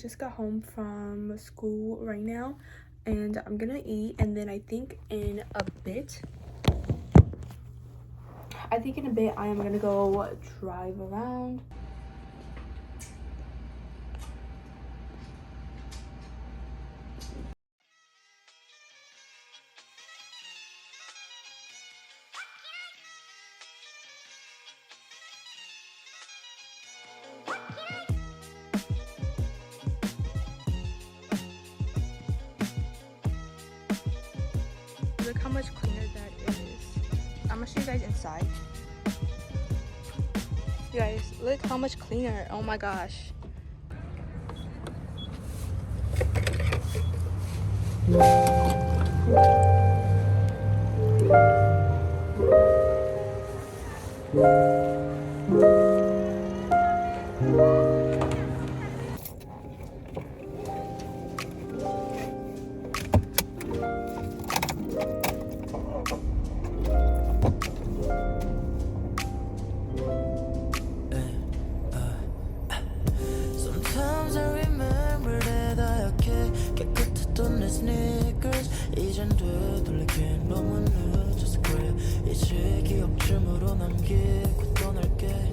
just got home from school right now, and I'm gonna eat, and then I think in a bit I am gonna go drive around. Look how much cleaner that is. I'm gonna show you guys inside. You guys, look how much cleaner. Oh my gosh. Sometimes I remember that 하얗게 깨끗했던 내 sneakers 이젠 되돌리긴 너무 늦었어 그래 이제 기억쯤으로 남기고 떠날게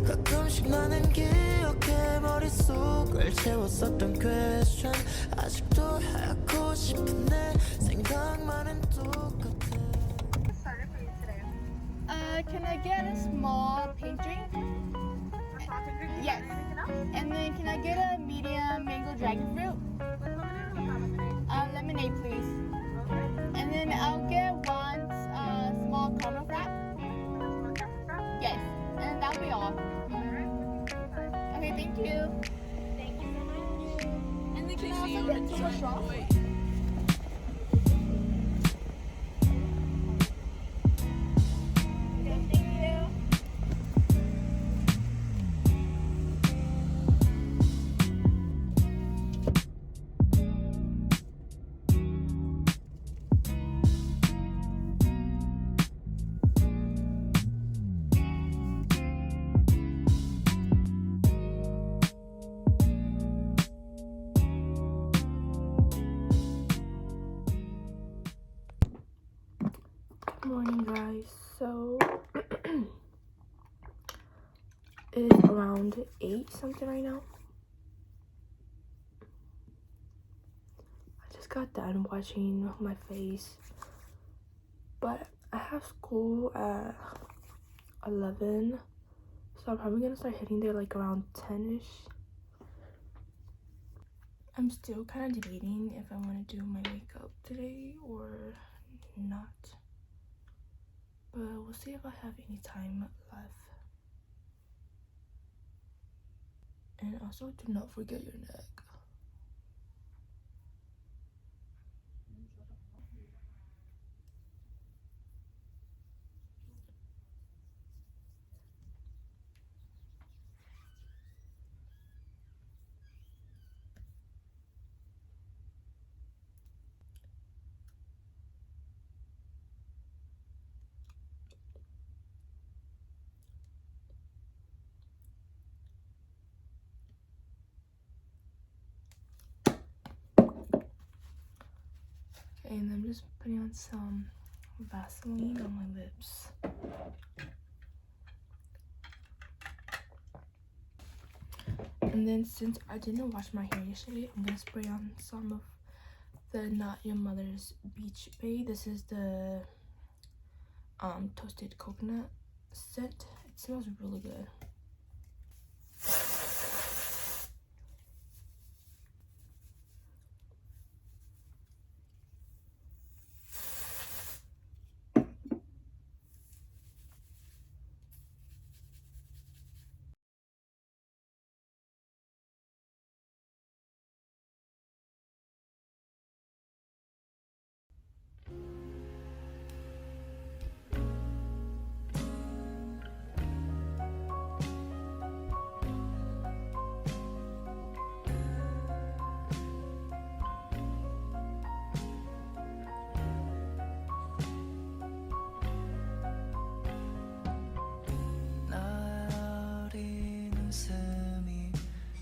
가끔씩 나는 기억해 머릿속을 채웠었던 question 아직도 하고 싶은 내 생각만은 똑같아. Can I get a small pink drink? Yes. And then can I get a medium mango dragon fruit? Lemonade, please. And then I'll get one small caramel frap. Yes. And that'll be all. Okay, thank you. Thank you so much. And then can I also get two more straws? Good morning, guys. So it is around 8 something right now. I just got done washing my face, but I have school at 11, so I'm probably gonna start hitting there like around 10ish. I'm still kind of debating if I want to do my makeup today or not, but we'll see if I have any time left. And also, do not forget your neck. And I'm just putting on some Vaseline on my lips. And then since I didn't wash my hair yesterday, I'm gonna spray on some of the Not Your Mother's Beach Bay. This is the toasted coconut scent. It smells really good.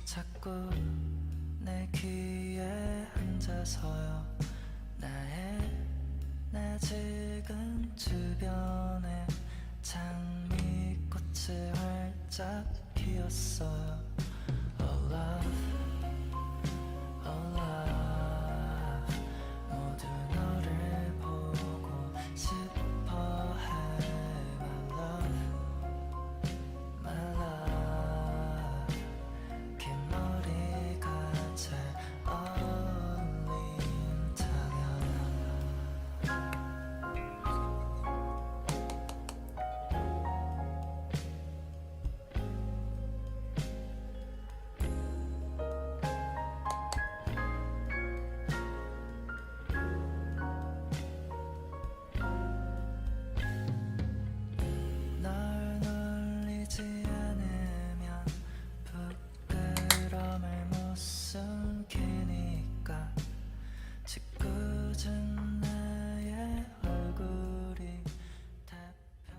자꾸 내 바퀴에 앉아서요 나의 지금 주변에 장미꽃이 활짝 피었어요 Oh love, oh love 모두 너를 보고 싶어 해 My love, my love 긴 머리가 잘 어울린다면 널 놀리지 않으면 부끄러움을 못 숨기니까 짓궂은 나의 얼굴이 대표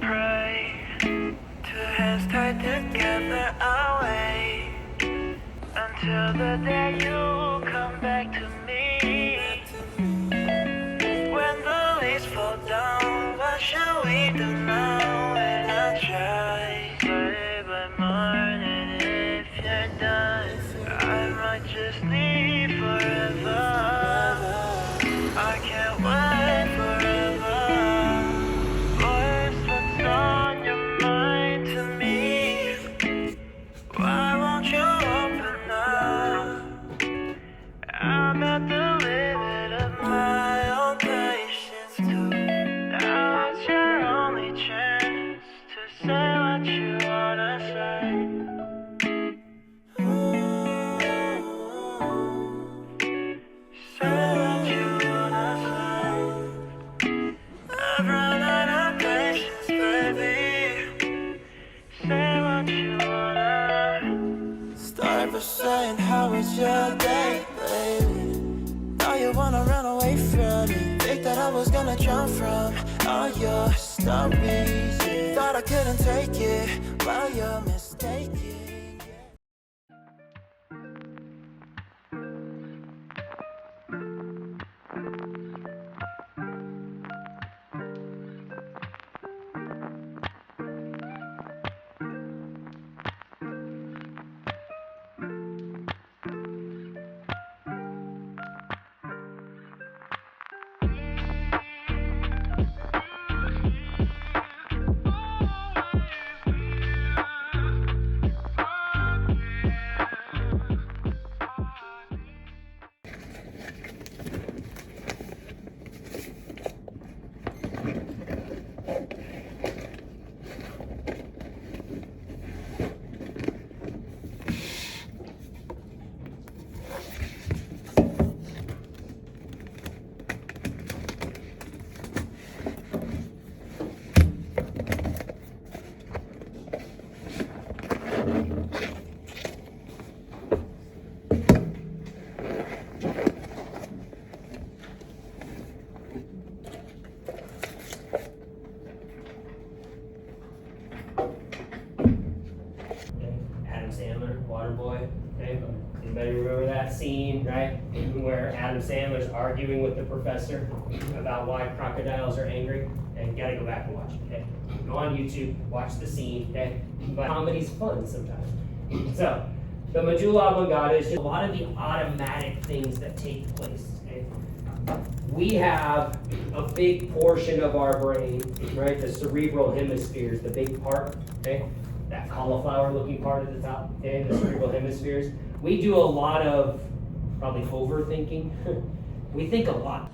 Pray, two hands tied together, I'll wait until the day you come back to me. When the leaves fall down, what shall we do now? When I try, say by morning if you're done, I might just leave forever. I can't wait forever. Voice what's on your mind to me. Why won't you open up? I'm at the limit of my own patience too. Now it's your only chance to say what you wanna say. Say what you wanna say. I've run out of patience, baby. Say what you wanna. Start by saying how was your day, baby? Now you wanna run away from me. Think that I was gonna jump from all your stories. Yeah. Thought I couldn't take it, well you're mistaken. Adam Sandler, Waterboy. Okay, anybody remember that scene, right? Where Adam Sandler's arguing with the professor about why crocodiles are angry. And you gotta go back and watch it. Okay, go on YouTube, watch the scene. Okay, but comedy's fun sometimes. So, the medulla oblongata is just a lot of the automatic things that take place. Okay, we have a big portion of our brain, right? The cerebral hemispheres, the big part. Okay. That cauliflower-looking part at the top, okay, the cerebral hemispheres. We do a lot of probably overthinking. We think a lot.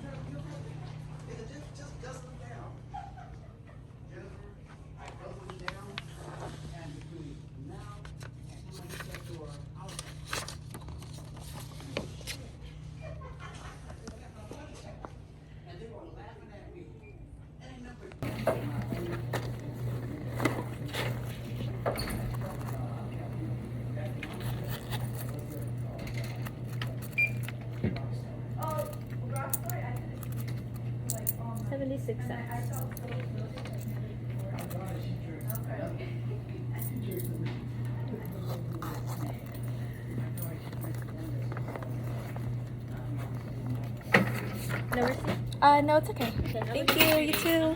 family success. No receipt? No, it's okay. Thank you. You too.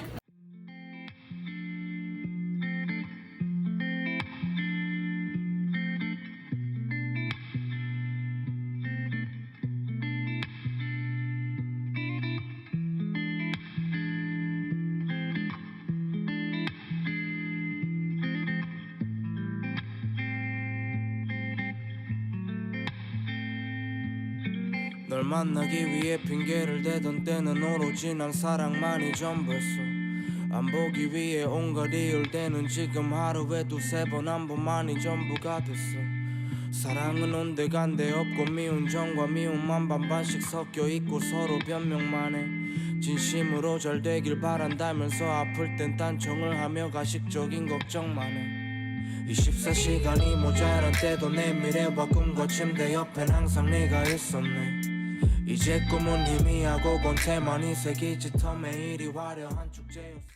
널 만나기 위해 핑계를 대던 때는 오로지 난 사랑만이 전부였어. 안 보기 위해 온갖 이유를 대는 지금 하루에 두세 번 한 번만이 전부가 됐어. 사랑은 온데간데 없고 미운 정과 미움만 반반씩 섞여 있고 서로 변명만 해. 진심으로 잘 되길 바란다면서 아플 땐 딴청을 하며 가식적인 걱정만 해. 24시간이 모자란 때도 내 미래와 꿈과 침대 옆엔 항상 네가 있었네. 이제 꿈은 희미하고 권태만이 새기지 터 매일이 화려한 축제였어.